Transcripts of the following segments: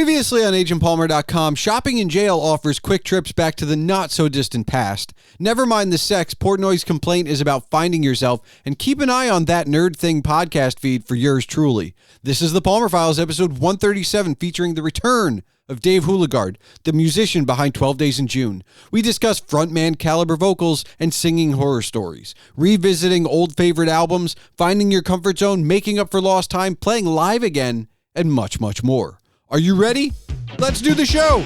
Previously on agentpalmer.com, shopping in jail offers quick trips back to the not-so-distant past. Never mind the sex, Portnoy's complaint is about finding yourself, and keep an eye on That Nerd Thing podcast feed for yours truly. This is the Palmer Files, episode 137, featuring the return of Dave Hulegaard, the musician behind 12 Days in June. We discuss frontman caliber vocals and singing horror stories, revisiting old favorite albums, finding your comfort zone, making up for lost time, playing live again, and much, much more. Are you ready? Let's do the show!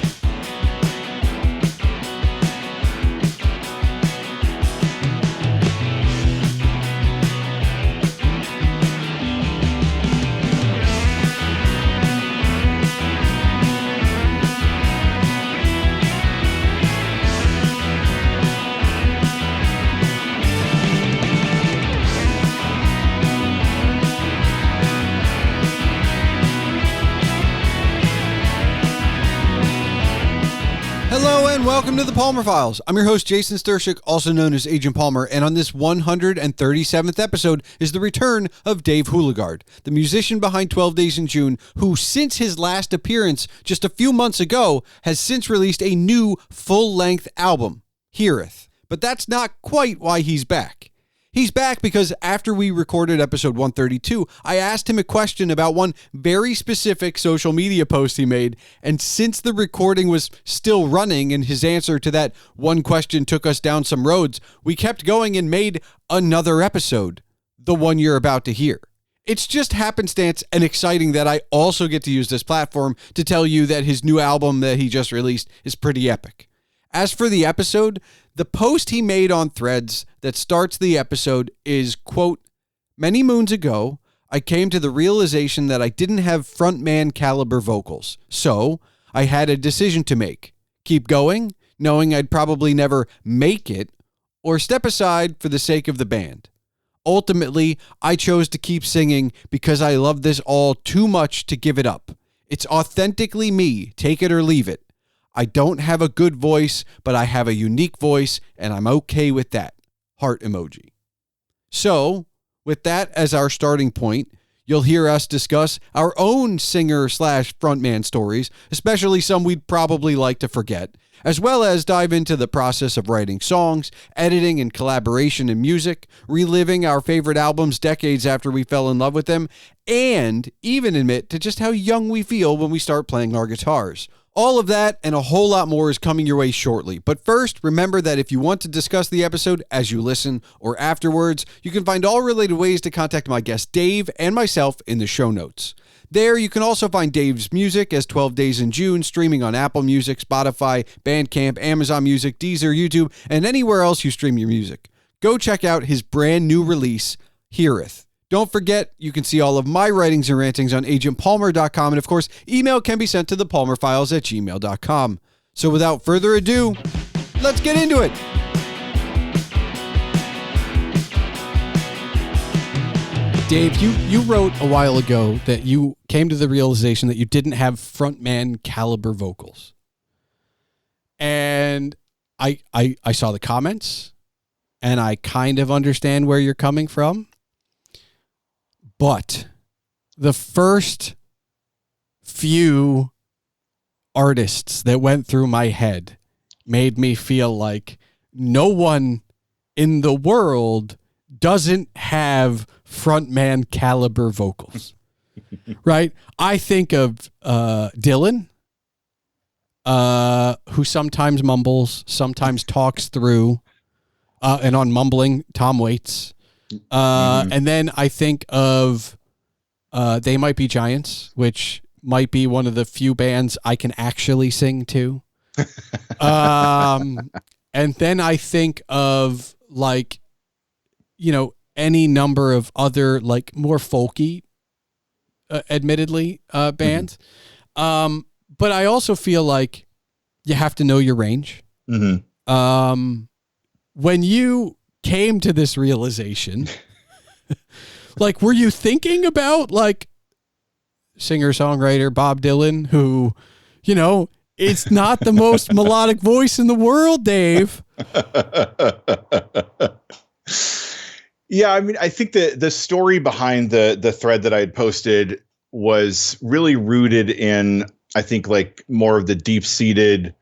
Hello and welcome to the Palmer Files. I'm your host, Jason Stershik, also known as Agent Palmer, and on this 137th episode is the return of Dave Hulegaard, the musician behind 12 Days in June, who since his last appearance just a few months ago has since released a new full-length album, Hiraeth. But that's not quite why he's back. He's back because after we recorded episode 132, I asked him a question about one very specific social media post he made, and since the recording was still running and his answer to that one question took us down some roads, we kept going and made another episode, the one you're about to hear. It's just happenstance and exciting that I also get to use this platform to tell you that his new album that he just released is pretty epic. As for the episode, the post he made on Threads that starts the episode is, quote, "Many moons ago, I came to the realization that I didn't have frontman caliber vocals. So I had a decision to make. Keep going, knowing I'd probably never make it, or step aside for the sake of the band. Ultimately, I chose to keep singing because I love this all too much to give it up. It's authentically me, take it or leave it. I don't have a good voice, but I have a unique voice, and I'm okay with that. Heart emoji." So, with that as our starting point, you'll hear us discuss our own singer/frontman stories, especially some we'd probably like to forget, as well as dive into the process of writing songs, editing and collaboration in music, reliving our favorite albums decades after we fell in love with them, and even admit to just how young we feel when we start playing our guitars. All of that and a whole lot more is coming your way shortly. But first, remember that if you want to discuss the episode as you listen or afterwards, you can find all related ways to contact my guest Dave and myself in the show notes. There, you can also find Dave's music as 12 Days in June, streaming on Apple Music, Spotify, Bandcamp, Amazon Music, Deezer, YouTube, and anywhere else you stream your music. Go check out his brand new release, Hiraeth. Don't forget, you can see all of my writings and rantings on agentpalmer.com, and of course, email can be sent to thepalmerfiles@gmail.com. So without further ado, let's get into it. Dave, you wrote a while ago that you came to the realization that you didn't have frontman caliber vocals. And I saw the comments, and I kind of understand where you're coming from. But the first few artists that went through my head made me feel like no one in the world doesn't have frontman caliber vocals, right? I think of Dylan, who sometimes mumbles, sometimes talks through, and on mumbling, Tom Waits. And then I think of They Might Be Giants, which might be one of the few bands I can actually sing to. And then I think of, like, you know, any number of other, like, more folky, admittedly, bands. But I also feel like you have to know your range. Mm-hmm. When you came to this realization, like, were you thinking about, like, singer-songwriter Bob Dylan, who, you know, it's not the most melodic voice in the world, Dave? Yeah, I mean, I think the story behind the thread that I had posted was really rooted in I think like more of the deep seated,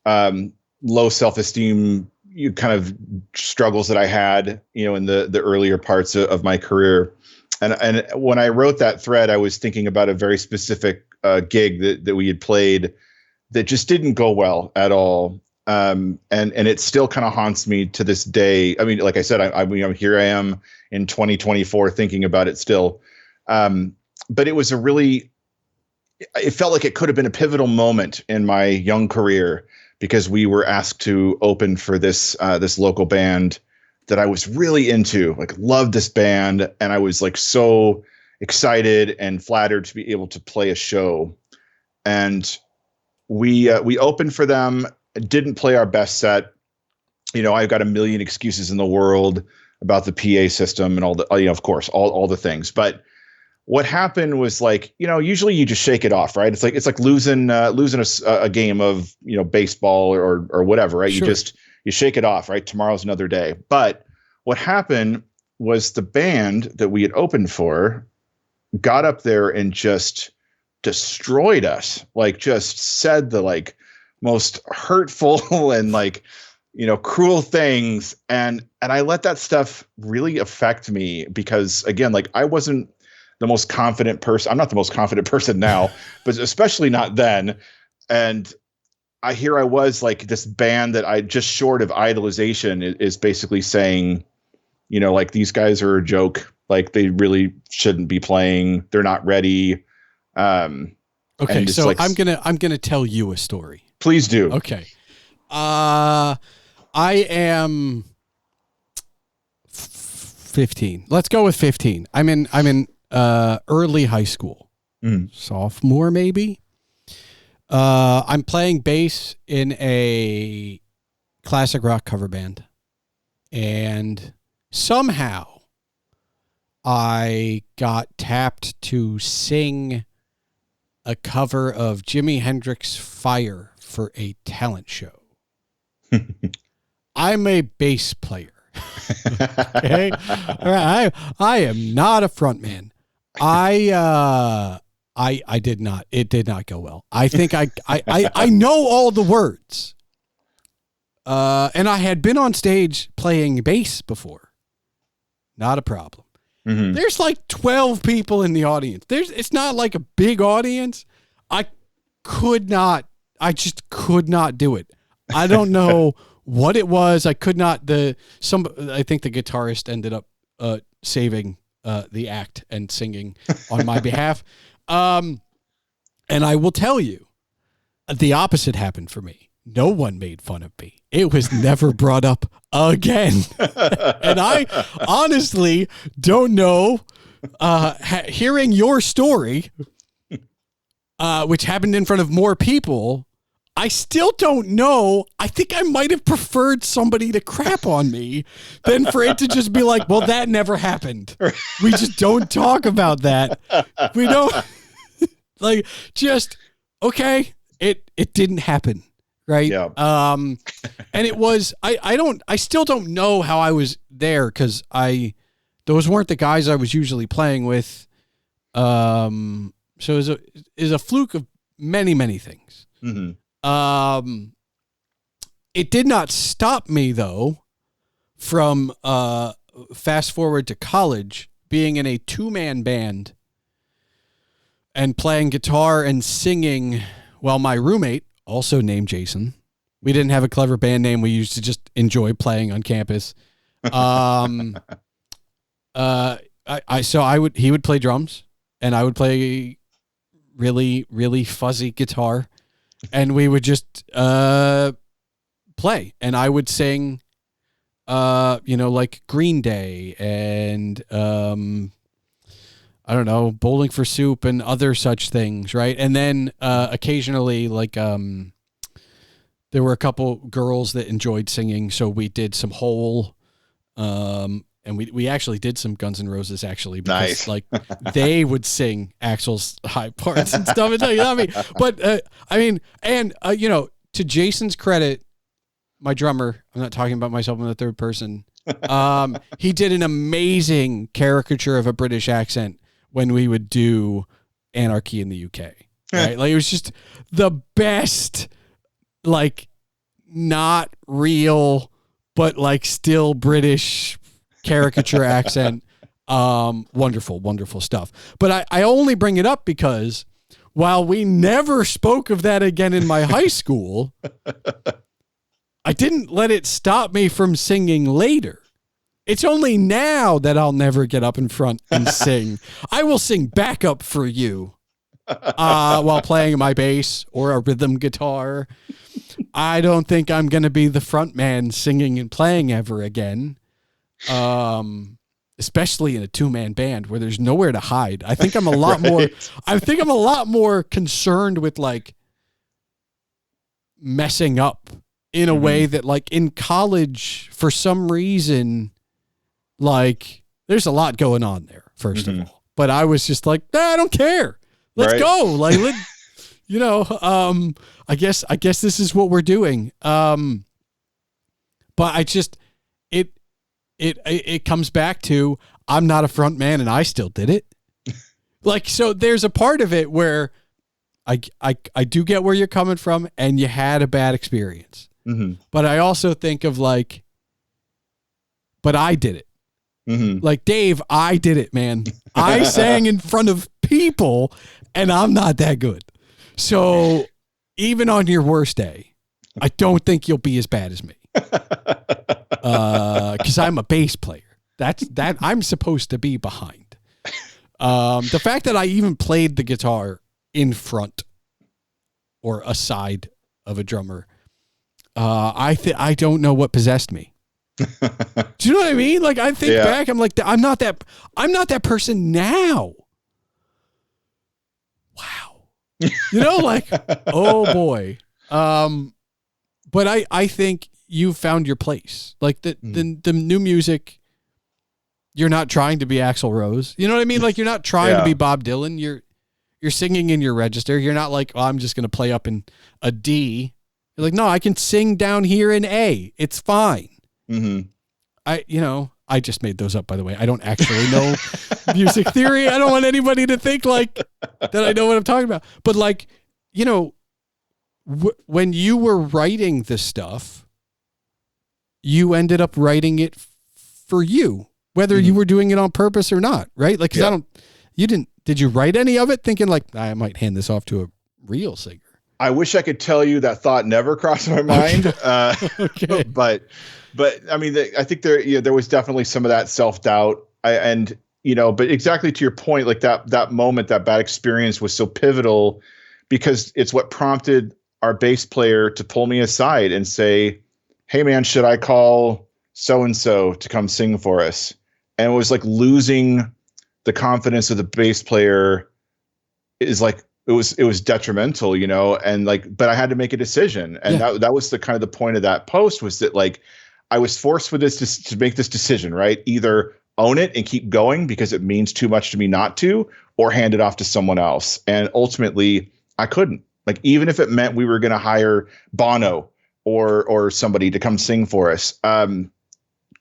low self-esteem kind of struggles that I had, in the earlier parts of my career. And when I wrote that thread, I was thinking about a very specific gig that we had played that just didn't go well at all. And it still kind of haunts me to this day. I mean, like I said, I'm here I am in 2024 thinking about it still. But it was it felt like it could have been a pivotal moment in my young career, because we were asked to open for this local band that I was really into, like loved this band. And I was like so excited and flattered to be able to play a show. And we opened for them, didn't play our best set. I've got a million excuses in the world about the PA system and all the, of course, all the things. But what happened was like, usually you just shake it off, right? It's like losing a game of, baseball or whatever, right? Sure. You shake it off, right? Tomorrow's another day. But what happened was the band that we had opened for got up there and just destroyed us, like just said the like most hurtful and like, cruel things. And I let that stuff really affect me, because again, like I wasn't the most confident person. I'm not the most confident person now, but especially not then. And I was like this band that I just short of idolization is basically saying, like these guys are a joke. Like they really shouldn't be playing. They're not ready. Okay. So like, I'm going to tell you a story. Please do. Okay. I am 15. Let's go with 15. I'm in early high school, sophomore, maybe. I'm playing bass in a classic rock cover band, and somehow I got tapped to sing a cover of Jimi Hendrix Fire for a talent show. I'm a bass player. Okay. All right. I am not a front man. I did not. It did not go well. I think I know all the words. And I had been on stage playing bass before. Not a problem. Mm-hmm. There's like 12 people in the audience. It's not like a big audience. I just could not do it. I don't know what it was. I could not. I think the guitarist ended up saving the act and singing on my behalf. And I will tell you, the opposite happened for me. No one made fun of me. It was never brought up again. And I honestly don't know, hearing your story, which happened in front of more people, I still don't know. I think I might have preferred somebody to crap on me than for it to just be like, well, that never happened. We just don't talk about that. We don't like just, okay, it didn't happen. Right. Yeah. And it was, I still don't know how I was there, because those weren't the guys I was usually playing with. So it was a fluke of many, many things. Mm-hmm. It did not stop me though from, fast forward to college, being in a 2-man band and playing guitar and singing while my roommate, also named Jason. We didn't have a clever band name. We used to just enjoy playing on campus. He would play drums and I would play really, really fuzzy guitar, and we would just play, and I would sing like Green Day and I don't know, Bowling for Soup and other such things, right? And then occasionally, like, there were a couple girls that enjoyed singing, so we did some Hole, and we actually did some Guns N' Roses, actually, because nice. Like they would sing Axl's high parts and stuff. You know what I mean? But to Jason's credit, my drummer, I'm not talking about myself in the third person. He did an amazing caricature of a British accent when we would do Anarchy in the UK. right? Like it was just the best, like not real, but like still British caricature accent. Wonderful, wonderful stuff. But I only bring it up because while we never spoke of that again in my high school, I didn't let it stop me from singing later. It's only now that I'll never get up in front and sing. I will sing backup for you while playing my bass or a rhythm guitar. I don't think I'm going to be the front man singing and playing ever again. Especially in a 2-man band where there's nowhere to hide. I think I'm a lot more concerned with like messing up in a way that like in college, for some reason, like there's a lot going on there, first of all, but I was just like, I don't care. Let's go. Like, I guess this is what we're doing. But I just, it comes back to I'm not a front man and I still did it. Like, so there's a part of it where I do get where you're coming from and you had a bad experience. But I also think of like, but I did it. Like, Dave, I did it, man. I sang in front of people and I'm not that good. So even on your worst day, I don't think you'll be as bad as me. Because I'm a bass player. That I'm supposed to be behind. The fact that I even played the guitar in front or aside of a drummer, I don't know what possessed me. Do you know what I mean? Like I think back, I'm like, I'm not that person now. Wow. You know, like, oh boy. But I think you found your place. Like the new music, you're not trying to be Axl Rose. You know what I mean? Like you're not trying to be Bob Dylan. You're singing in your register. You're not like, oh, I'm just going to play up in a D. You're like, no, I can sing down here in A. It's fine. I just made those up, by the way. I don't actually know music theory. I don't want anybody to think like that I know what I'm talking about. But like, you know, when you were writing this stuff, you ended up writing it for you, whether you were doing it on purpose or not, right? Like, cause did you write any of it thinking like, I might hand this off to a real singer? I wish I could tell you that thought never crossed my mind. Okay. But I mean, I think there was definitely some of that self-doubt but exactly to your point, like that moment, that bad experience was so pivotal because it's what prompted our bass player to pull me aside and say, hey man, should I call so-and-so to come sing for us? And it was like losing the confidence of the bass player is like, it was detrimental, and like, but I had to make a decision. And that was the kind of the point of that post was that like, I was forced with this to make this decision, right? Either own it and keep going because it means too much to me not to, or hand it off to someone else. And ultimately I couldn't. Like, even if it meant we were going to hire Bono or somebody to come sing for us,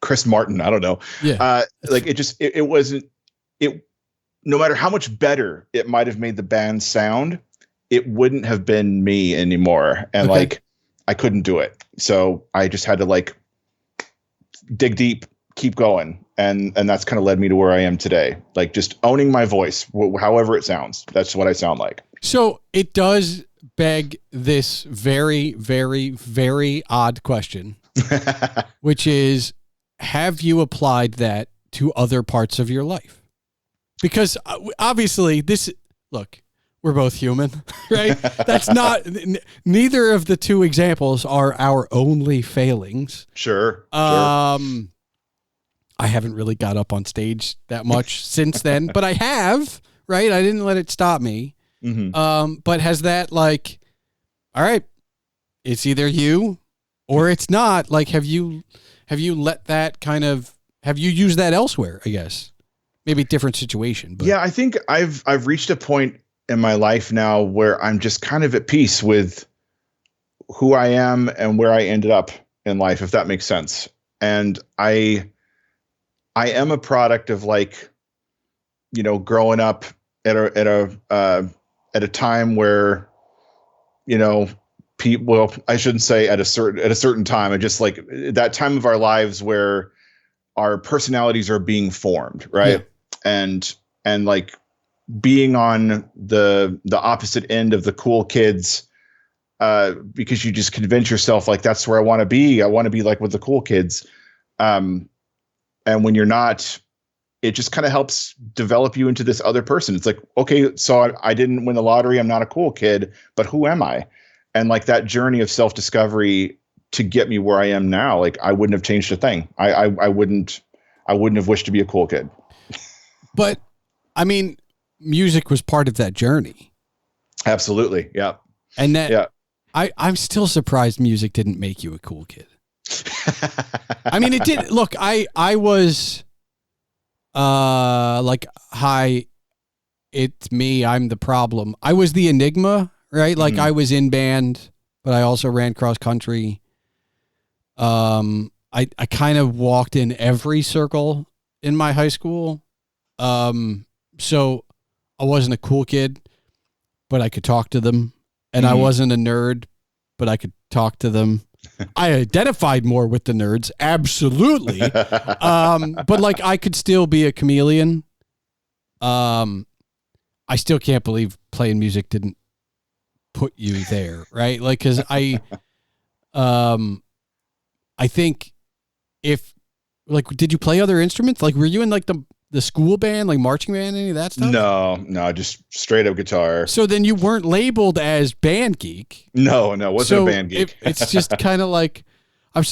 Chris Martin, I don't know. Like it wasn't, no matter how much better it might have made the band sound, it wouldn't have been me anymore. And like, I couldn't do it. So I just had to like dig deep, keep going. And that's kind of led me to where I am today. Like just owning my voice, however it sounds. That's what I sound like. So it does beg this very, very, very odd question, which is, have you applied that to other parts of your life? Because obviously look, we're both human, right? That's not, neither of the two examples are our only failings. Sure. I haven't really got up on stage that much since then, but I have, right? I didn't let it stop me. But has that like, all right, it's either you or it's not. Like, have you let that kind of, have you used that elsewhere, I guess? Maybe different situation. But. Yeah, I think I've reached a point in my life now where I'm just kind of at peace with who I am and where I ended up in life, if that makes sense. And I am a product of like, growing up at a at a time where, people, well, I shouldn't say at a certain time. I just like that time of our lives where our personalities are being formed. Right. Yeah. And like being on the opposite end of the cool kids, because you just convince yourself like, that's where I want to be. I want to be like with the cool kids. And when you're not, it just kind of helps develop you into this other person. It's like, okay, so I didn't win the lottery. I'm not a cool kid, but who am I? And like that journey of self-discovery to get me where I am now, like I wouldn't have changed a thing. I wouldn't have wished to be a cool kid. But I mean, music was part of that journey. Absolutely. Yeah. And that, yeah. I'm still surprised music didn't make you a cool kid. I mean, it did. Look, I was, like, hi, it's me. I'm the problem. I was the enigma, right? Like I was in band, but I also ran cross country. I kind of walked in every circle in my high school. So I wasn't a cool kid, but I could talk to them. And I wasn't a nerd, but I could talk to them. I identified more with the nerds. Absolutely. But like I could still be a chameleon. I still can't believe playing music didn't put you there. Right. Like, cause I think if like, did you play other instruments? Like, were you in like the school band, like marching band, any of that stuff? No, just straight up guitar. So then you weren't labeled as band geek. No, wasn't a band geek. It's just kind of like, I'm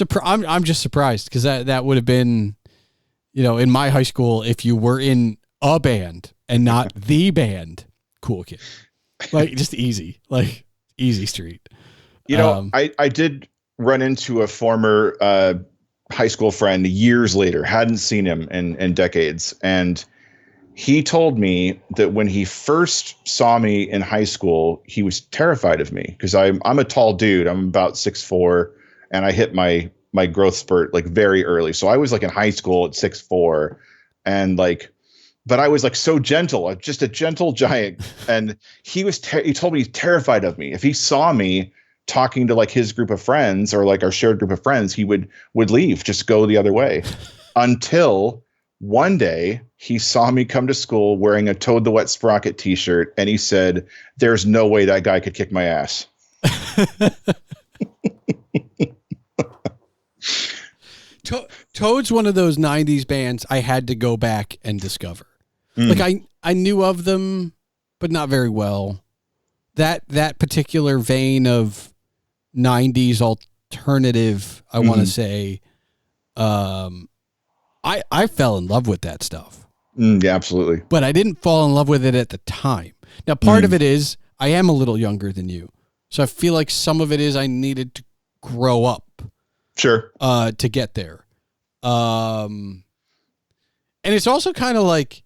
just surprised because that would have been, in my high school, if you were in a band and not the band, cool kid, like just easy street. I did run into a former high school friend years later, hadn't seen him in decades. And he told me that when he first saw me in high school, he was terrified of me because I'm a tall dude. I'm about 6'4", and I hit my growth spurt like very early. So I was like in high school at 6'4", and like, but I was like so gentle, just a gentle giant. And he told me he's terrified of me. If he saw me talking to like his group of friends or like our shared group of friends, he would leave, just go the other way. Until one day he saw me come to school wearing a Toad the Wet Sprocket t-shirt, and he said, "There's no way that guy could kick my ass." Toad's one of those 90s bands I had to go back and discover. Like I knew of them, but not very well. That particular vein of 90s alternative, I want to say, I fell in love with that stuff. Yeah, absolutely. But I didn't fall in love with it at the time. Now, part of it is I am a little younger than you. So I feel like some of it is I needed to grow up. Sure. To get there. And it's also kind of like,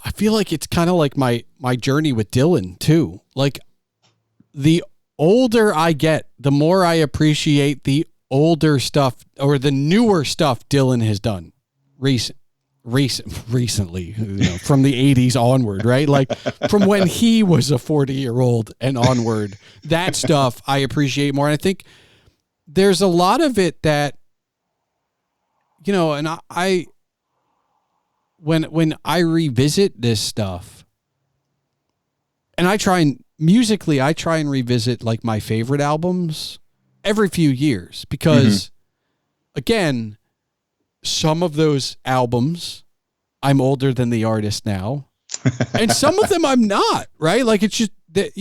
I feel like it's kind of like my journey with Dylan too. Like the older I get, the more I appreciate the older stuff or the newer stuff Dylan has done recently, from the 80s onward, right? Like from when he was a 40-year-old and onward, that stuff I appreciate more. And I think there's a lot of it that, and I when I revisit this stuff, and I try and revisit like my favorite albums every few years, because again, some of those albums I'm older than the artist now, and some of them I'm not, right? Like it's just that,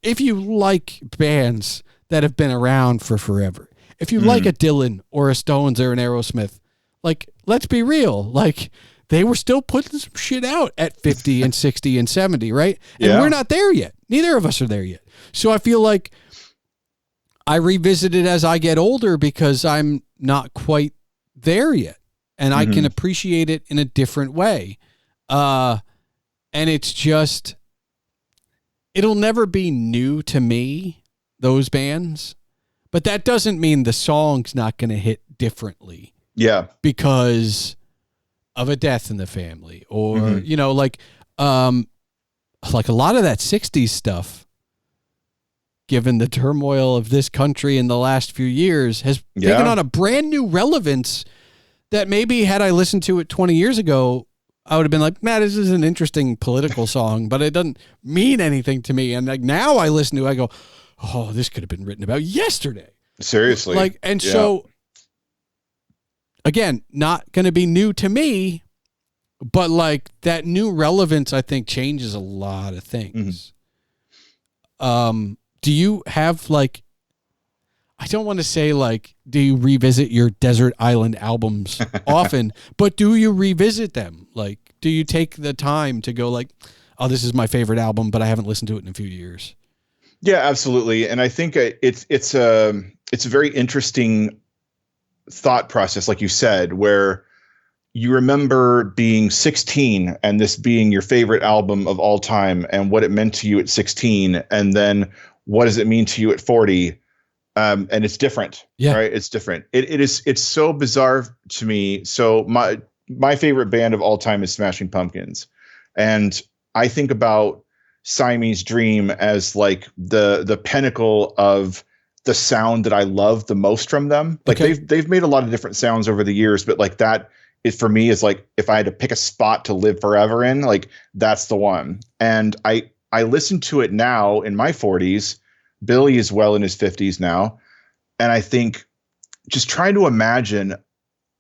if you like bands that have been around for forever, if you like a Dylan or a Stones or an Aerosmith, like, let's be real, like they were still putting some shit out at 50 and 60 and 70, right? And we're not there yet. Neither of us are there yet. So I feel like I revisit it as I get older because I'm not quite there yet. And I can appreciate it in a different way. And it's just, it'll never be new to me, those bands. But that doesn't mean the song's not going to hit differently. Yeah. Because of a death in the family or, like a lot of that 60s stuff, given the turmoil of this country in the last few years, has taken on a brand new relevance that maybe had I listened to it 20 years ago, I would have been like, man, this is an interesting political song, but it doesn't mean anything to me. And like now I listen to it, I go, oh, this could have been written about yesterday. Seriously. Like, and so again, not going to be new to me, but like that new relevance, I think changes a lot of things. Do you have like, I don't want to say like, do you revisit your Desert Island albums often, but do you revisit them? Like, do you take the time to go like, oh, this is my favorite album, but I haven't listened to it in a few years? Yeah, absolutely. And I think it's a very interesting thought process, like you said, where you remember being 16 and this being your favorite album of all time and what it meant to you at 16. And then what does it mean to you at 40? And it's different, right? It's different. It's so bizarre to me. So my favorite band of all time is Smashing Pumpkins. And I think about Siamese Dream as like the pinnacle of the sound that I love the most from them. Like they've made a lot of different sounds over the years, but like that is for me is like, if I had to pick a spot to live forever in, like that's the one. And I listen to it now in my 40s. Billy is well in his 50s now. And I think just trying to imagine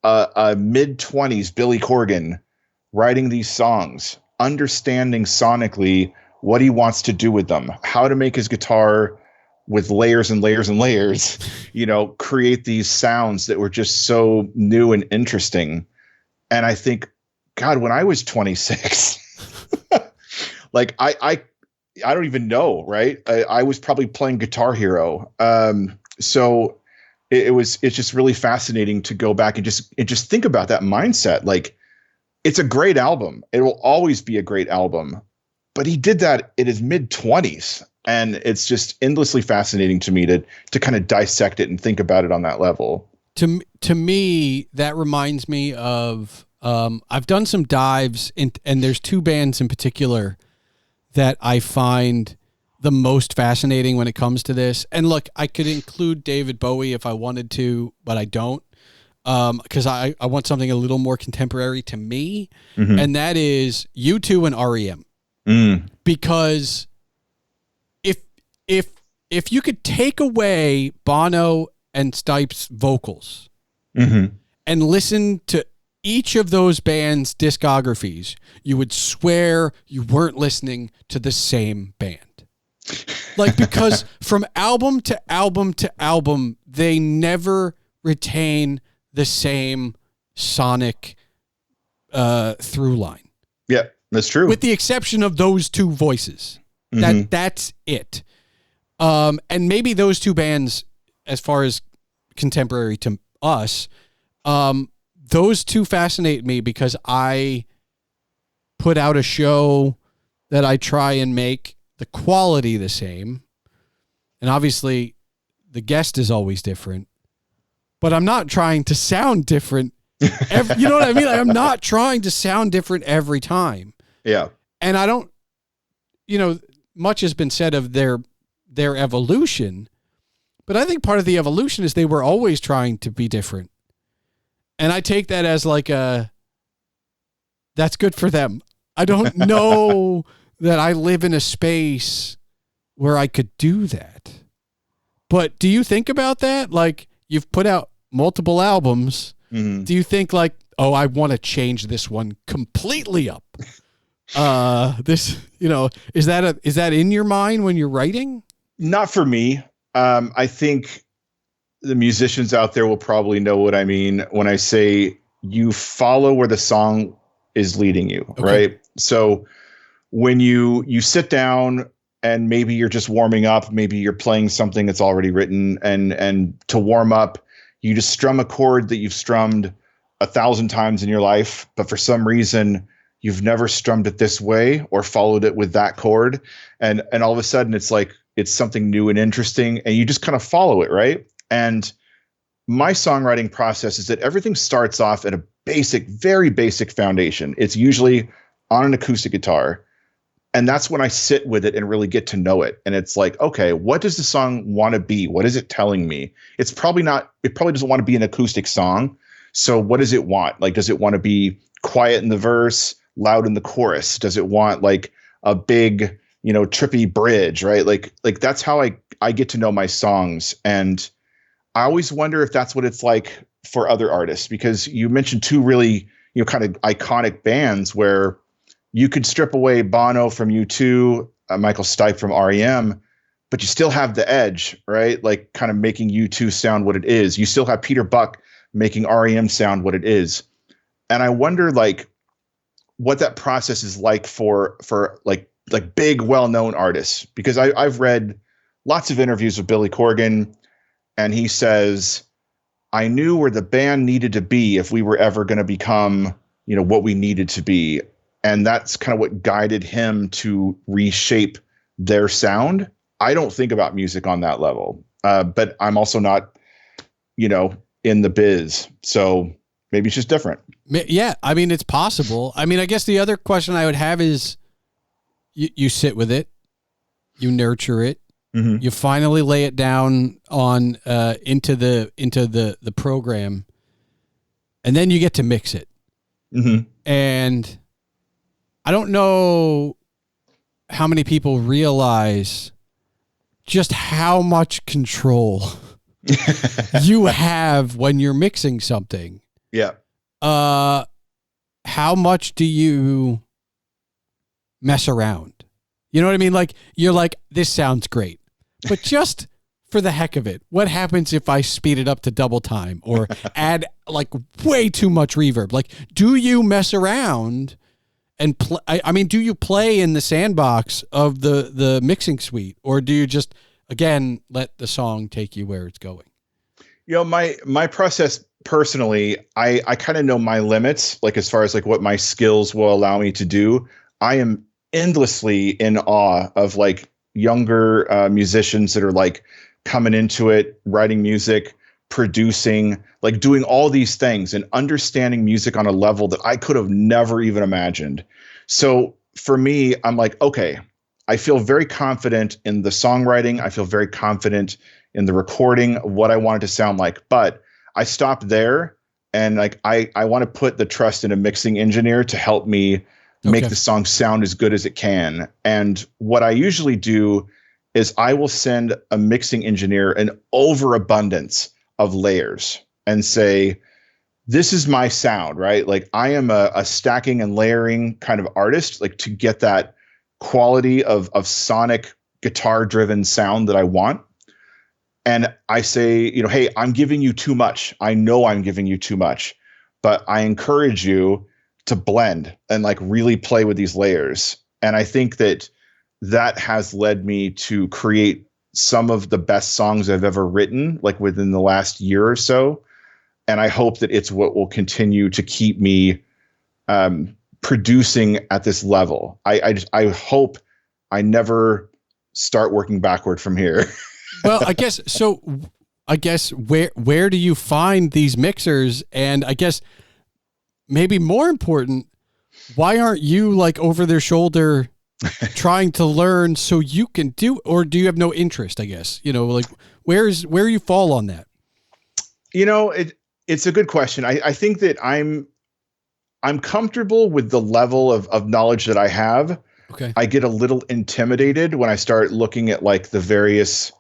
a mid-20s Billy Corgan writing these songs, understanding sonically what he wants to do with them, how to make his guitar with layers and layers and layers, create these sounds that were just so new and interesting. And I think, God, when I was 26, like I don't even know, right? I was probably playing Guitar Hero. So it's just really fascinating to go back and just think about that mindset. Like, it's a great album. It will always be a great album, but he did that in his mid-20s. And it's just endlessly fascinating to me to kind of dissect it and think about it on that level. To me, that reminds me of, I've done some dives and there's two bands in particular that I find the most fascinating when it comes to this. And look, I could include David Bowie if I wanted to, but I don't, because I want something a little more contemporary to me. Mm-hmm. And that is U2 and REM. Because if you could take away Bono and Stipe's vocals and listen to each of those bands' discographies, you would swear you weren't listening to the same band. Like, because from album to album to album, they never retain the same sonic through line. Yeah, that's true. With the exception of those two voices. That's it. And maybe those two bands, as far as contemporary to us, those two fascinate me because I put out a show that I try and make the quality the same. And obviously the guest is always different, but I'm not trying to sound different. You know what I mean? Like, I'm not trying to sound different every time. Yeah. And I don't, much has been said of their evolution, but I think part of the evolution is they were always trying to be different. And I take that as like that's good for them. I don't know that I live in a space where I could do that. But do you think about that? Like, you've put out multiple albums. Mm-hmm. Do you think like, oh, I want to change this one completely up? Is that in your mind when you're writing? Not for me. I think the musicians out there will probably know what I mean when I say you follow where the song is leading you, right? So when you sit down and maybe you're just warming up, maybe you're playing something that's already written, and to warm up, you just strum a chord that you've strummed 1,000 times in your life, but for some reason you've never strummed it this way or followed it with that chord. And all of a sudden it's like, it's something new and interesting, and you just kind of follow it, right? And my songwriting process is that everything starts off at a basic, very basic foundation. It's usually on an acoustic guitar. And that's when I sit with it and really get to know it. And it's like, okay, what does the song want to be? What is it telling me? It probably doesn't want to be an acoustic song. So what does it want? Like, does it want to be quiet in the verse, loud in the chorus? Does it want like a big, trippy bridge, right? Like that's how I get to know my songs. And I always wonder if that's what it's like for other artists, because you mentioned two really, kind of iconic bands where you could strip away Bono from U2, Michael Stipe from REM, but you still have the edge, right? Like kind of making U2 sound what it is. You still have Peter Buck making REM sound what it is. And I wonder like what that process is like for like big, well-known artists, because I've read lots of interviews with Billy Corgan, and he says, I knew where the band needed to be if we were ever going to become, what we needed to be. And that's kind of what guided him to reshape their sound. I don't think about music on that level, but I'm also not, in the biz. So maybe it's just different. Yeah. I mean, it's possible. I mean, I guess the other question I would have is you sit with it, you nurture it, you finally lay it down on into the program, and then you get to mix it. And I don't know how many people realize just how much control you have when you're mixing something. Yeah. How much do you mess around? You know what I mean? Like, you're like, this sounds great, but just for the heck of it, what happens if I speed it up to double time or add like way too much reverb? Like, do you mess around and play? I mean, do you play in the sandbox of the mixing suite, or do you just, again, let the song take you where it's going? My process personally, I kind of know my limits, like as far as like what my skills will allow me to do. I am endlessly in awe of like younger musicians that are like coming into it, writing music, producing, like doing all these things and understanding music on a level that I could have never even imagined. So for me, I'm like, okay, I feel very confident in the songwriting. I feel very confident in the recording of what I want it to sound like. But I stopped there, and like I want to put the trust in a mixing engineer to help me make the song sound as good as it can. And what I usually do is I will send a mixing engineer an overabundance of layers and say, this is my sound, right? Like I am a stacking and layering kind of artist, like to get that quality of sonic guitar driven sound that I want. And I say, hey, I'm giving you too much. I know I'm giving you too much, but I encourage you to blend and like really play with these layers. And I think that has led me to create some of the best songs I've ever written, like within the last year or so. And I hope that it's what will continue to keep me producing at this level. I hope I never start working backward from here. Well, I guess where do you find these mixers? And I guess maybe more important, why aren't you like over their shoulder trying to learn so you can do, or do you have no interest, I guess, like where you fall on that? It's a good question. I think that I'm comfortable with the level of knowledge that I have. Okay. I get a little intimidated when I start looking at like the various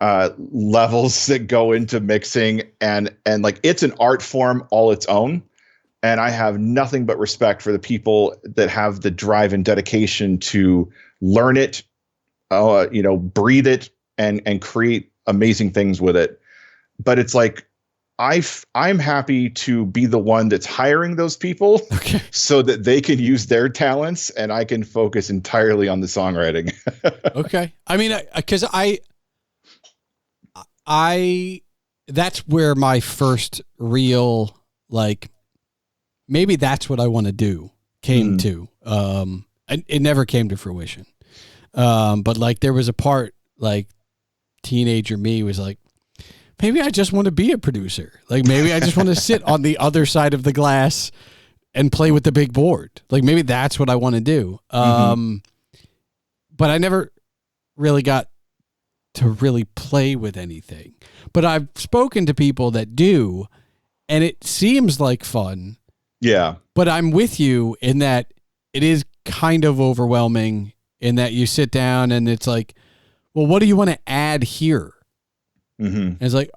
levels that go into mixing, and like it's an art form all its own. And I have nothing but respect for the people that have the drive and dedication to learn it, breathe it, and create amazing things with it. But it's like, I'm happy to be the one that's hiring those people, so that they can use their talents and I can focus entirely on the songwriting. Okay. I mean, because I that's where my first real, like, maybe that's what I want to do came to. And it never came to fruition. But like there was a part, like teenager me was like, maybe I just want to be a producer. Like maybe I just want to sit on the other side of the glass and play with the big board. Like maybe that's what I want to do. but I never really got to really play with anything. But I've spoken to people that do, and it seems like fun. Yeah. But I'm with you in that it is kind of overwhelming in that you sit down and it's like, well, what do you want to add here? Mm-hmm. And it's like,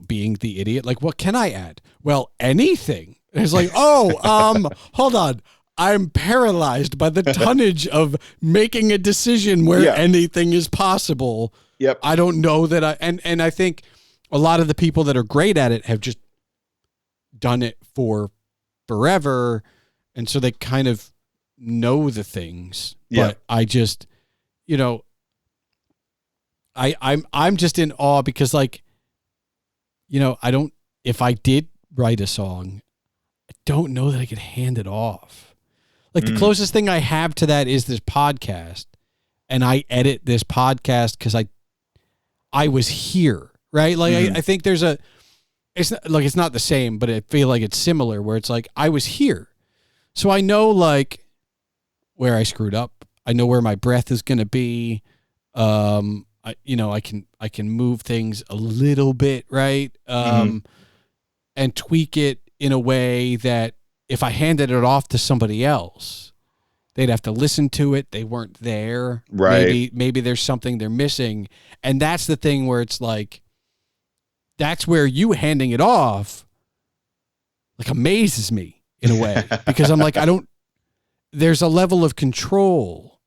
being the idiot, like, what can I add? Well, anything. And it's like, hold on. I'm paralyzed by the tonnage of making a decision where anything is possible. Yep. I don't know that and I think a lot of the people that are great at it have just done it for forever. And so they kind of know the things. Yeah. But I just, I'm just in awe because if I did write a song, I don't know that I could hand it off. Like the closest thing I have to that is this podcast, and I edit this podcast because I was here, right? Like I think it's not the same, but I feel like it's similar where it's like I was here. So I know like where I screwed up. I know where my breath is going to be. I can move things a little bit, right? And tweak it in a way that if I handed it off to somebody else, they'd have to listen to it. They weren't there. Right. Maybe there's something they're missing. And that's the thing where it's like, that's where you handing it off like amazes me in a way because I'm like, there's a level of control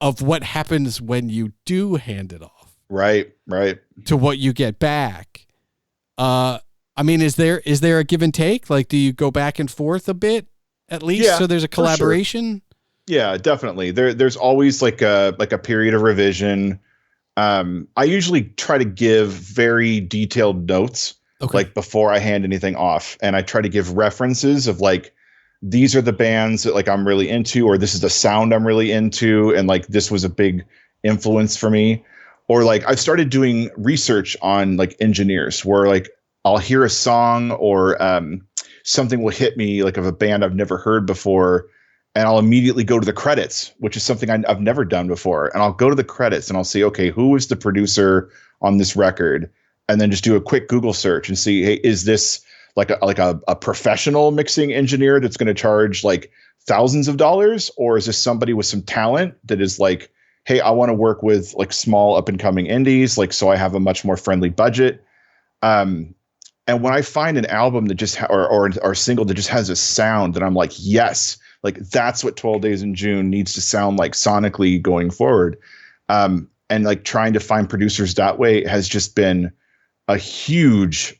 of what happens when you do hand it off. Right. To what you get back. I mean, is there a give and take? Like, do you go back and forth a bit at least? Yeah, so there's a collaboration. Sure. Yeah, definitely. There's always like a period of revision. I usually try to give very detailed notes, like before I hand anything off. And I try to give references of like, these are the bands that like I'm really into, or this is the sound I'm really into. And like, this was a big influence for me. Or like I've started doing research on like engineers where like I'll hear a song or something will hit me like of a band I've never heard before. And I'll immediately go to the credits, which is something I've never done before. And I'll go to the credits and I'll see, okay, who is the producer on this record? And then just do a quick Google search and see, hey, is this like a professional mixing engineer that's going to charge like thousands of dollars? Or is this somebody with some talent that is like, hey, I want to work with like small up and coming indies, like, so I have a much more friendly budget. And when I find an album that just or a single that just has a sound that I'm like, yes, like that's what 12 Days in June needs to sound like sonically going forward. And like trying to find producers that way has just been a huge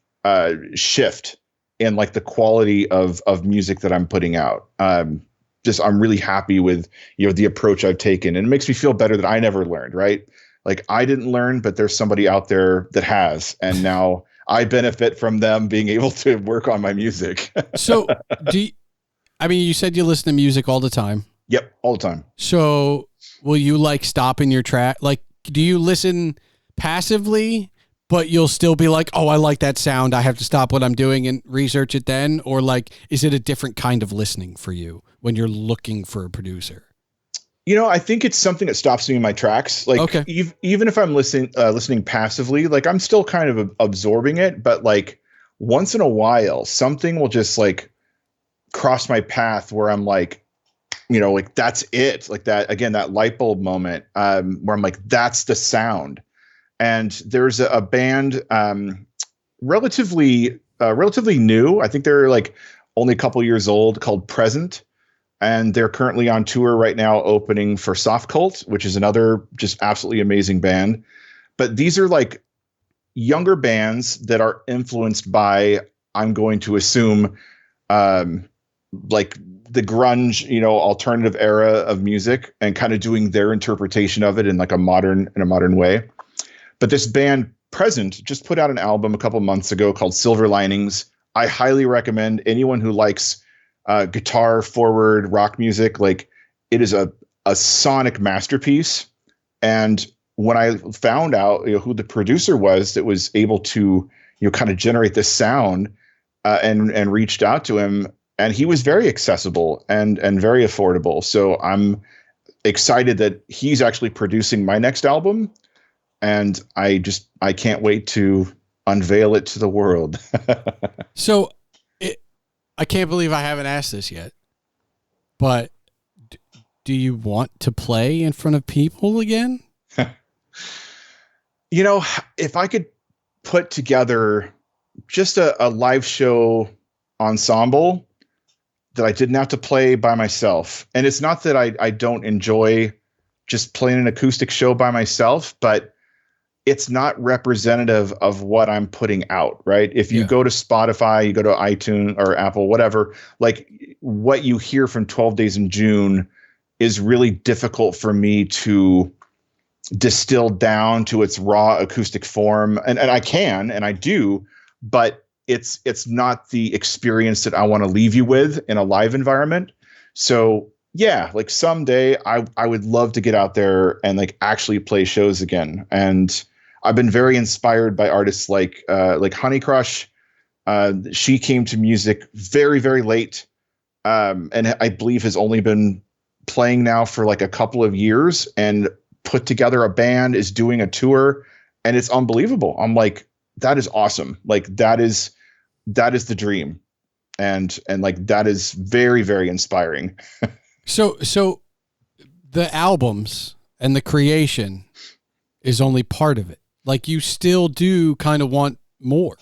shift in like the quality of music that I'm putting out. I'm really happy with, the approach I've taken, and it makes me feel better that I never learned, right? Like I didn't learn, but there's somebody out there that has, and now I benefit from them being able to work on my music. So you said you listen to music all the time. Yep. All the time. So will you like stop in your track? Like, do you listen passively, but you'll still be like, oh, I like that sound, I have to stop what I'm doing and research it then? Or like, is it a different kind of listening for you when you're looking for a producer? I think it's something that stops me in my tracks. Like, even if I'm listening passively, like I'm still kind of absorbing it. But like once in a while, something will just like cross my path where I'm like, like that's it. Like that, again, that light bulb moment where I'm like, that's the sound. And there's a band relatively new. I think they're like only a couple years old, called Present. And they're currently on tour right now, opening for Soft Cult, which is another just absolutely amazing band. But these are like younger bands that are influenced by, I'm going to assume, like the grunge, alternative era of music, and kind of doing their interpretation of it in like a modern way. But this band Present just put out an album a couple months ago called Silver Linings. I highly recommend anyone who likes guitar forward rock music. Like, it is a sonic masterpiece. And when I found out who the producer was that was able to kind of generate this sound, and reached out to him, and he was very accessible and very affordable. So I'm excited that he's actually producing my next album, and I can't wait to unveil it to the world. So I can't believe I haven't asked this yet, but do you want to play in front of people again? You know, if I could put together just a live show ensemble that I didn't have to play by myself. And it's not that I don't enjoy just playing an acoustic show by myself, but it's not representative of what I'm putting out, right? If you go to Spotify, you go to iTunes or Apple, whatever, like what you hear from 12 Days in June is really difficult for me to distill down to its raw acoustic form. And I can, and I do, but it's not the experience that I want to leave you with in a live environment. So yeah, like someday I would love to get out there and like actually play shows again. And I've been very inspired by artists like Honey Crush. She came to music very, very late, and I believe has only been playing now for like a couple of years and put together a band, is doing a tour, and it's unbelievable. I'm like, that is awesome. Like that is the dream, and like that is very, very inspiring. So the albums and the creation is only part of it. Like you still do kind of want more.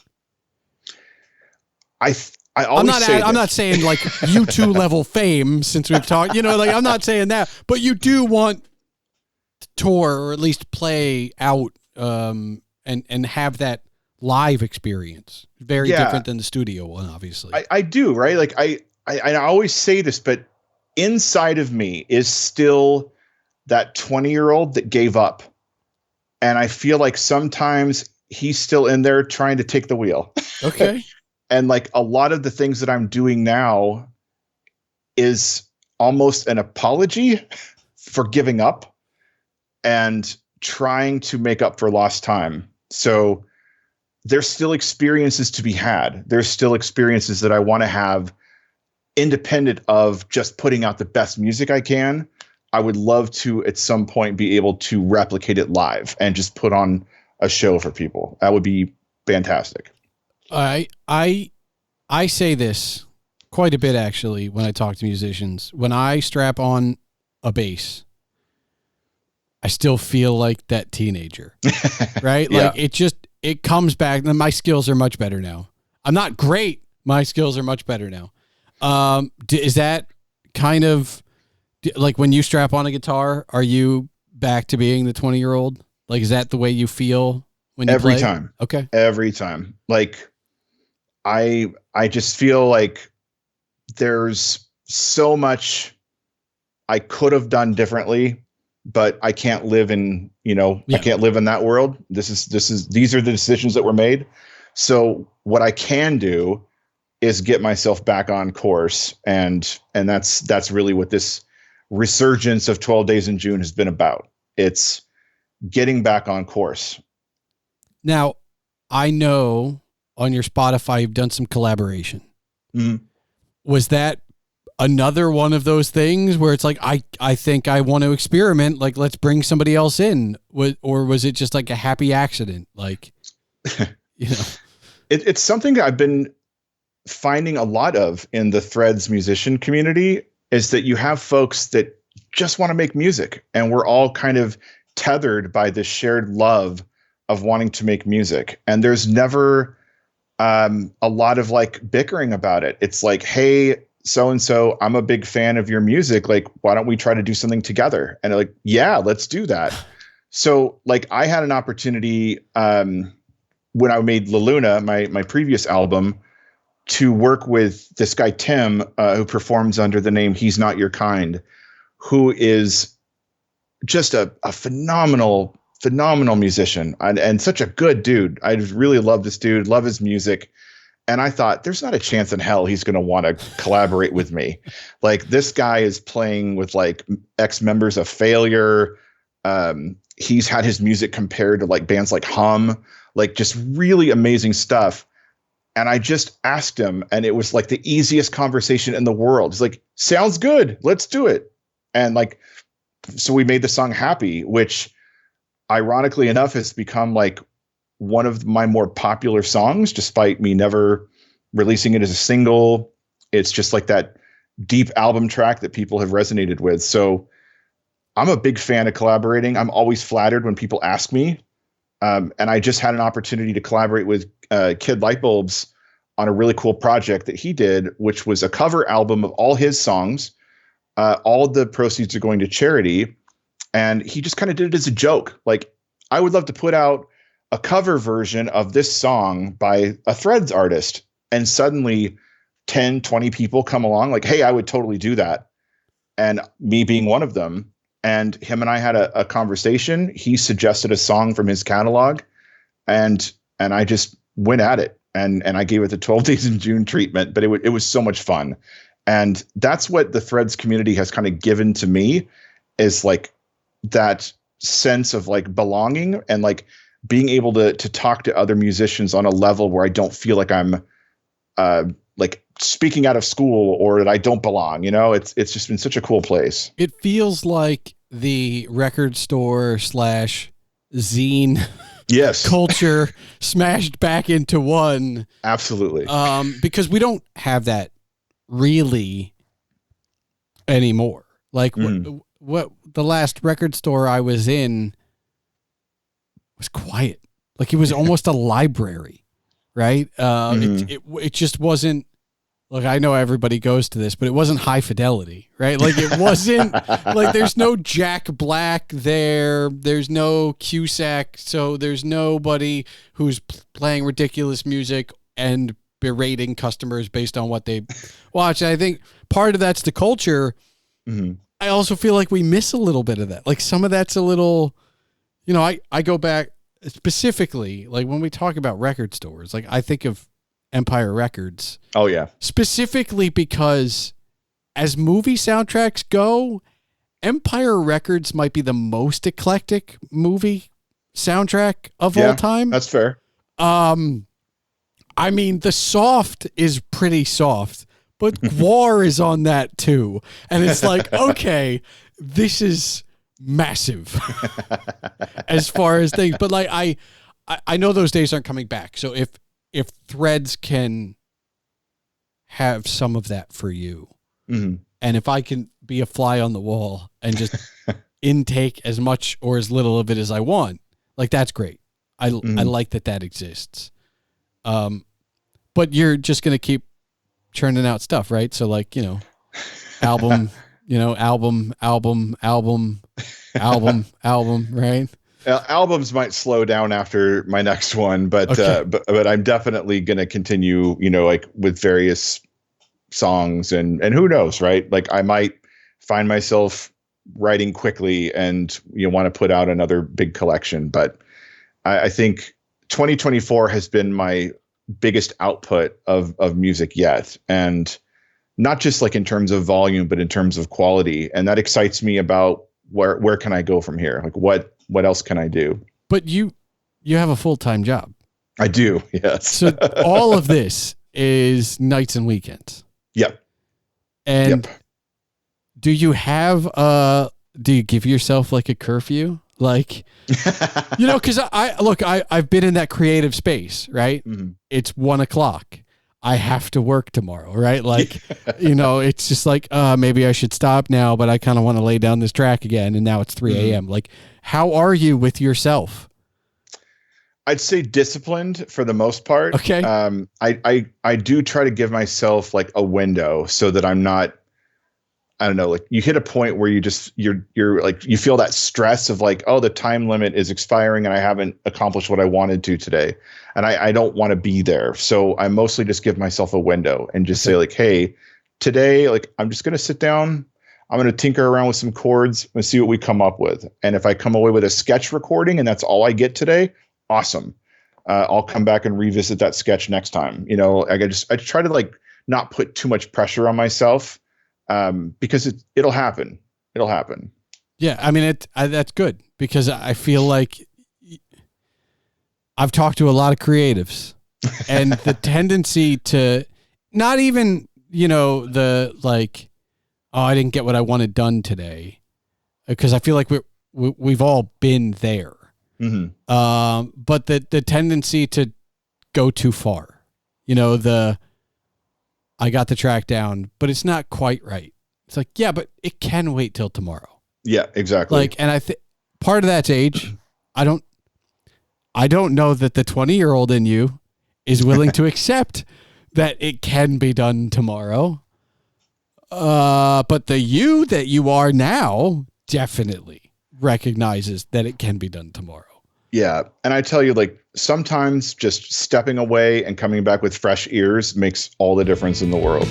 I always I'm not saying like U2 level fame, since we've talked, like I'm not saying that, but you do want to tour or at least play out and have that live experience. Very different than the studio one, obviously. I do, right? Like I always say this, but inside of me is still that 20-year-old that gave up. And I feel like sometimes he's still in there trying to take the wheel. Okay. And like a lot of the things that I'm doing now is almost an apology for giving up and trying to make up for lost time. So there's still experiences to be had. There's still experiences that I want to have independent of just putting out the best music I can. I would love to at some point be able to replicate it live and just put on a show for people. That would be fantastic. I say this quite a bit, actually, when I talk to musicians. When I strap on a bass, I still feel like that teenager, right? Yeah. Like it comes back. And my skills are much better now. I'm not great. My skills are much better now. Is that kind of like when you strap on a guitar, are you back to being the 20-year-old? Like, is that the way you feel when you every play? time? Okay. Every time. Like I just feel like there's so much I could have done differently, but I can't live in, I can't live in that world. These are the decisions that were made. So what I can do is get myself back on course. And that's really what this resurgence of 12 Days in June has been about. It's getting back on course. Now, I know on your Spotify, you've done some collaboration. Mm-hmm. Was that another one of those things where it's like, I think I want to experiment, like let's bring somebody else in, or was it just like a happy accident? Like, It's something that I've been finding a lot of in the Threads musician community, is that you have folks that just want to make music, and we're all kind of tethered by this shared love of wanting to make music. And there's never a lot of like bickering about it. It's like, hey, so-and-so, I'm a big fan of your music. Like, why don't we try to do something together? And like, yeah, let's do that. So like I had an opportunity when I made La Luna, my previous album, to work with this guy, Tim, who performs under the name He's Not Your Kind, who is just a phenomenal musician and such a good dude. I just really love this dude, love his music. And I thought, there's not a chance in hell he's going to want to collaborate with me. Like, this guy is playing with like ex-members of Failure. He's had his music compared to like bands like Hum, like just really amazing stuff. And I just asked him, and it was like the easiest conversation in the world. He's like, sounds good. Let's do it. And like, so we made the song Happy, which ironically enough has become like one of my more popular songs, despite me never releasing it as a single. It's just like that deep album track that people have resonated with. So I'm a big fan of collaborating. I'm always flattered when people ask me. And I just had an opportunity to collaborate with Kid Lightbulbs on a really cool project that he did, which was a cover album of all his songs. All the proceeds are going to charity. And he just kind of did it as a joke. Like, I would love to put out a cover version of this song by a Threads artist. And suddenly 10, 20 people come along like, hey, I would totally do that. And me being one of them. And him and I had a conversation. He suggested a song from his catalog, and I just went at it. And I gave it the 12 Days in June treatment, but it was so much fun. And that's what the Threads community has kind of given to me, is like that sense of like belonging and like being able to talk to other musicians on a level where I don't feel like I'm like speaking out of school or that I don't belong. You know, it's just been such a cool place. It feels like the record store / zine yes culture smashed back into one. Absolutely. Because we don't have that really anymore. Like what the last record store I was in was quiet. Like it was almost a library, right? It just wasn't. Look, I know everybody goes to this, but it wasn't high fidelity, right? Like it wasn't like there's no Jack Black there. There's no Cusack. So there's nobody who's playing ridiculous music and berating customers based on what they watch. And I think part of that's the culture. I also feel like we miss a little bit of that. Like some of that's a little, you know, I go back specifically, like when we talk about record stores, like I think of Empire Records. Oh yeah. Specifically because as movie soundtracks go, Empire Records might be the most eclectic movie soundtrack of all time. That's fair. I mean, the soft is pretty soft, but Gwar is on that too. And it's like, okay, this is massive as far as things. But like, I know those days aren't coming back. So if Threads can have some of that for you, and if I can be a fly on the wall and just intake as much or as little of it as I want, like that's great. I like that exists. But you're just going to keep churning out stuff, right? So like, you know, album, right? Albums might slow down after my next one, but I'm definitely going to continue, you know, like with various songs and who knows, right? Like I might find myself writing quickly and you want to put out another big collection. But I think 2024 has been my biggest output of music yet. And not just like in terms of volume, but in terms of quality. And that excites me about where can I go from here? Like what else can I do? But you have a full-time job. I do. Yes. So all of this is nights and weekends. Yep. And do you have do you give yourself like a curfew? Like, you know, cause I've been in that creative space, right? It's 1:00. I have to work tomorrow, right? Like, you know, it's just like, maybe I should stop now, but I kind of want to lay down this track again. And now it's 3 a.m. Like, how are you with yourself? I'd say disciplined for the most part. Okay. I do try to give myself like a window so that I'm not, I don't know, like you hit a point where you're like, you feel that stress of like, oh, the time limit is expiring and I haven't accomplished what I wanted to today. And I don't want to be there. So I mostly just give myself a window and just say like, hey, today, like, I'm just going to sit down. I'm going to tinker around with some chords and see what we come up with. And if I come away with a sketch recording and that's all I get today, awesome. I'll come back and revisit that sketch next time. You know, I try to like not put too much pressure on myself because it'll happen. It'll happen. Yeah. I mean, that's good because I feel like I've talked to a lot of creatives And the tendency to not even, the like, oh, I didn't get what I wanted done today, because I feel like we've all been there. Mm-hmm. But the tendency to go too far, I got the track down, but it's not quite right. It's like, yeah, but it can wait till tomorrow. Yeah, exactly. Like, and I think part of that's age. I don't know that the 20-year-old in you is willing to accept that it can be done tomorrow. But the you that you are now definitely recognizes that it can be done tomorrow. Yeah. And I tell you, like, sometimes just stepping away and coming back with fresh ears makes all the difference in the world.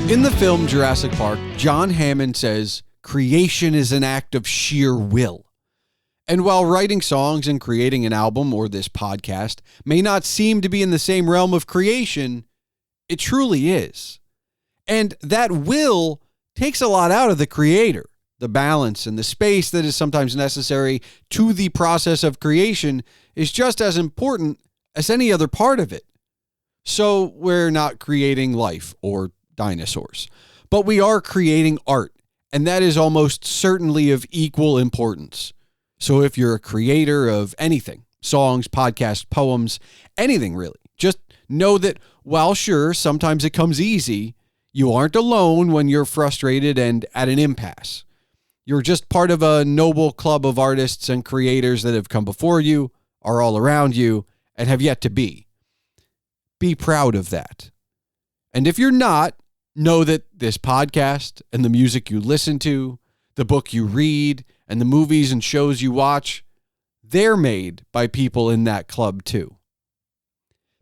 In the film Jurassic Park, John Hammond says, "Creation is an act of sheer will." And while writing songs and creating an album or this podcast may not seem to be in the same realm of creation, it truly is. And that will takes a lot out of the creator. The balance and the space that is sometimes necessary to the process of creation is just as important as any other part of it. So we're not creating life or dinosaurs, but we are creating art, and that is almost certainly of equal importance. So if you're a creator of anything, songs, podcasts, poems, anything really, just know that while sure, sometimes it comes easy, you aren't alone when you're frustrated and at an impasse. You're just part of a noble club of artists and creators that have come before you, are all around you, and have yet to be. Be proud of that. And if you're not, know that this podcast and the music you listen to, the book you read, and the movies and shows you watch, they're made by people in that club too.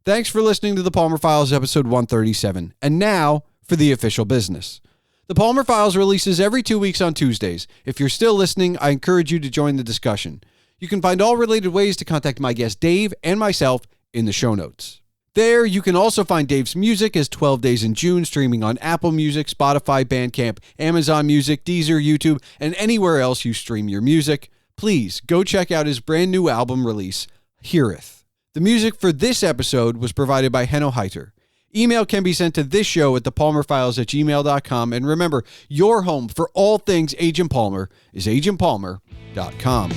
Thanks for listening to the Palmer Files episode 137. And now for the official business. The Palmer Files releases every 2 weeks on Tuesdays. If you're still listening, I encourage you to join the discussion. You can find all related ways to contact my guest Dave and myself in the show notes. There, you can also find Dave's music as 12 Days in June, streaming on Apple Music, Spotify, Bandcamp, Amazon Music, Deezer, YouTube, and anywhere else you stream your music. Please go check out his brand new album release, Hiraeth. The music for this episode was provided by Henno Heiter. Email can be sent to this show at thepalmerfiles@gmail.com. And remember, your home for all things Agent Palmer is agentpalmer.com.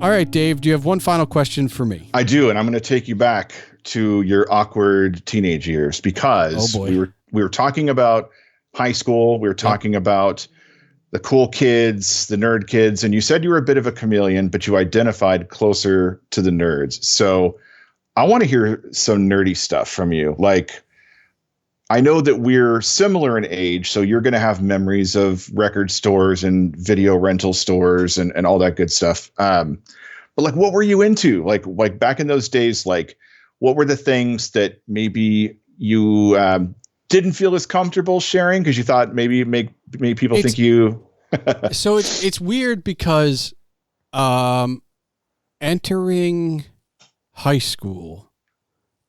All right, Dave, do you have one final question for me? I do, and I'm going to take you back to your awkward teenage years because we were talking about high school. We were talking about the cool kids, the nerd kids, and you said you were a bit of a chameleon, but you identified closer to the nerds. So I want to hear some nerdy stuff from you. Like, I know that we're similar in age, so you're going to have memories of record stores and video rental stores and all that good stuff. But like, what were you into? Like back in those days, like what were the things that maybe you didn't feel as comfortable sharing because you thought maybe make people think you. So it's weird because entering high school,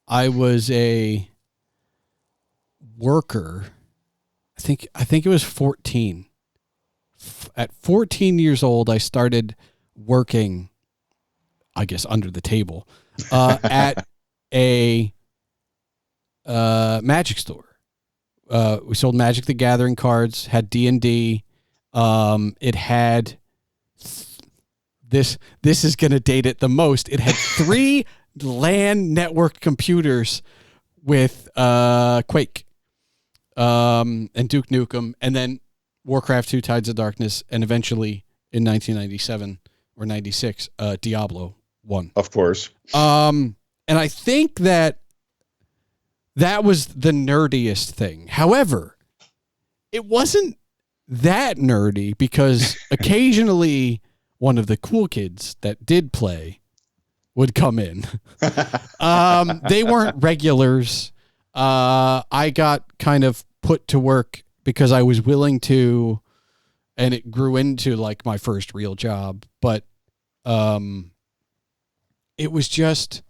I was a worker. I think it was 14. At 14 years old, I started working, I guess, under the table at a magic store. We sold Magic the Gathering cards, had D&D. It had this is going to date it the most. It had 3 LAN networked computers with Quake and Duke Nukem, and then Warcraft 2 Tides of Darkness, and eventually in 1997 or 96, Diablo 1. Of course. And I think that was the nerdiest thing. However, it wasn't that nerdy because occasionally one of the cool kids that did play would come in. They weren't regulars. I got kind of put to work because I was willing to, and it grew into like my first real job. But it was just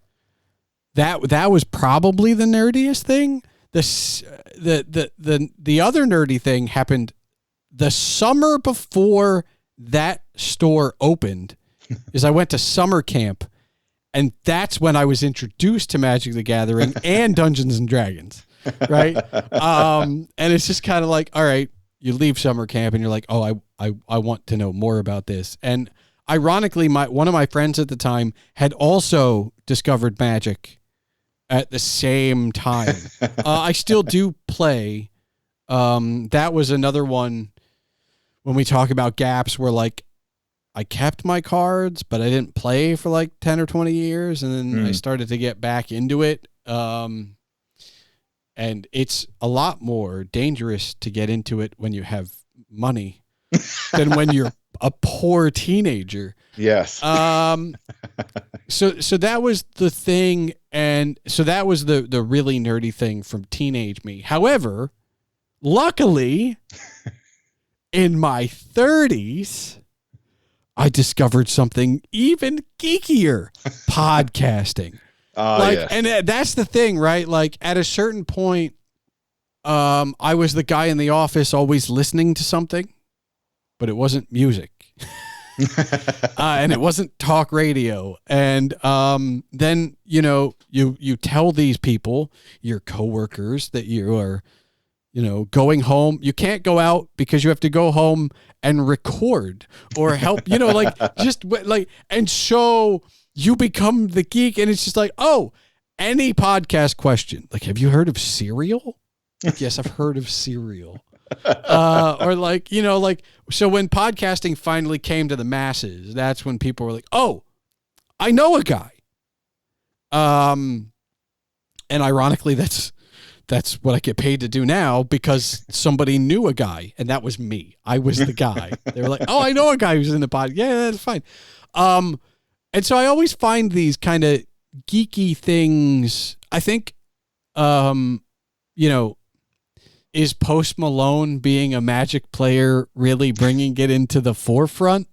that was probably the nerdiest thing. The other nerdy thing happened the summer before that store opened. Is I went to summer camp, and that's when I was introduced to Magic the Gathering and Dungeons and Dragons. Right. And it's just kind of like, all right, you leave summer camp and you're like, oh, I want to know more about this. And ironically, one of my friends at the time had also discovered Magic at the same time. I still do play. That was another one when we talk about gaps where like I kept my cards, but I didn't play for like 10 or 20 years. And then I started to get back into it. And it's a lot more dangerous to get into it when you have money than when you're a poor teenager. Yes. So that was the thing. And so that was the really nerdy thing from teenage me. However, luckily in my 30s, I discovered something even geekier, podcasting. Yes. And that's the thing, right? Like at a certain point, I was the guy in the office always listening to something, but it wasn't music. And it wasn't talk radio. And then, you tell these people, your coworkers, that you are, going home. You can't go out because you have to go home and record or help, and so you become the geek, and it's just like, oh, any podcast question. Like, have you heard of cereal? Like, yes, I've heard of cereal. Or so when podcasting finally came to the masses, that's when people were like, oh, I know a guy. And ironically, that's what I get paid to do now because somebody knew a guy, and that was me. I was the guy. They were like, oh, I know a guy who's in the pod. Yeah, that's fine. And so I always find these kind of geeky things. I think, is Post Malone being a Magic player really bringing it into the forefront?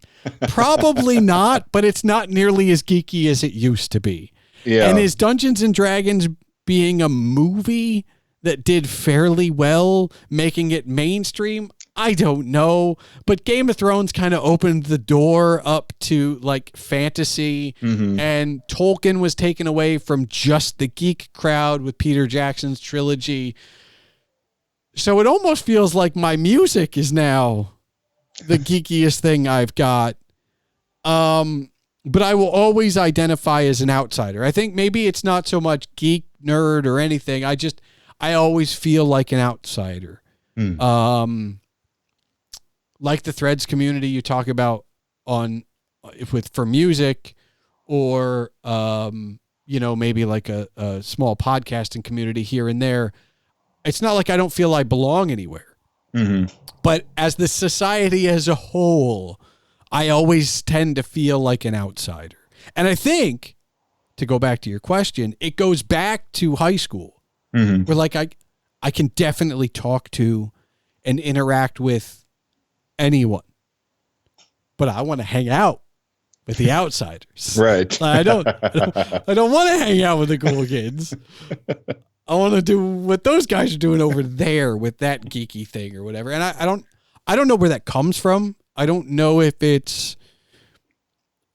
Probably not, but it's not nearly as geeky as it used to be. Yeah. And is Dungeons and Dragons being a movie that did fairly well, making it mainstream? I don't know, but Game of Thrones kind of opened the door up to like fantasy, and Tolkien was taken away from just the geek crowd with Peter Jackson's trilogy. So it almost feels like my music is now the geekiest thing I've got. But I will always identify as an outsider. I think maybe it's not so much geek, nerd, or anything. I always feel like an outsider. Like the Threads community you talk about for music, or maybe like a small podcasting community here and there. It's not like I don't feel I belong anywhere. But as the society as a whole, I always tend to feel like an outsider. And I think, to go back to your question, it goes back to high school, where like I can definitely talk to and interact with anyone, but I want to hang out with the outsiders. Right. I don't want to hang out with the cool kids. I want to do what those guys are doing over there with that geeky thing or whatever. And I don't know where that comes from. I don't know if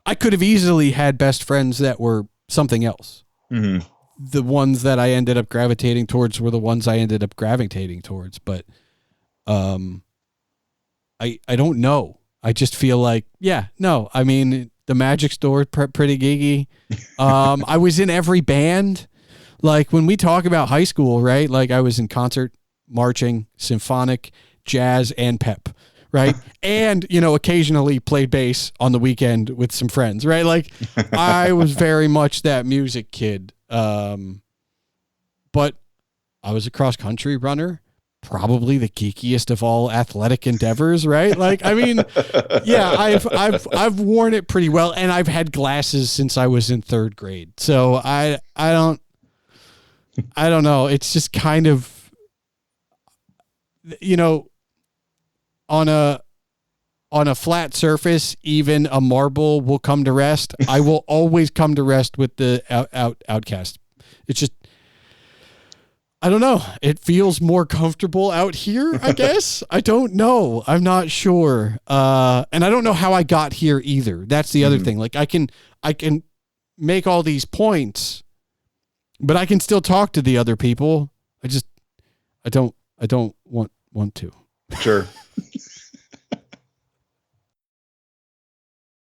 I could have easily had best friends that were something else. The ones that I ended up gravitating towards were the ones I ended up gravitating towards, but I don't know. I just feel like, I mean, the Magic store pretty geeky. I was in every band. Like when we talk about high school, right? Like I was in concert, marching, symphonic, jazz, and pep, right? And, occasionally played bass on the weekend with some friends, right? Like I was very much that music kid. But I was a cross country runner, probably the geekiest of all athletic endeavors, right? Like, I mean, yeah, I've worn it pretty well, and I've had glasses since I was in 3rd grade. So I don't know. It's just kind of, on a flat surface, even a marble will come to rest. I will always come to rest with the Outcast. It's just, I don't know. It feels more comfortable out here, I guess. I don't know. I'm not sure. And I don't know how I got here either. That's the other thing. Like I can make all these points, but I can still talk to the other people. I don't want to. Sure.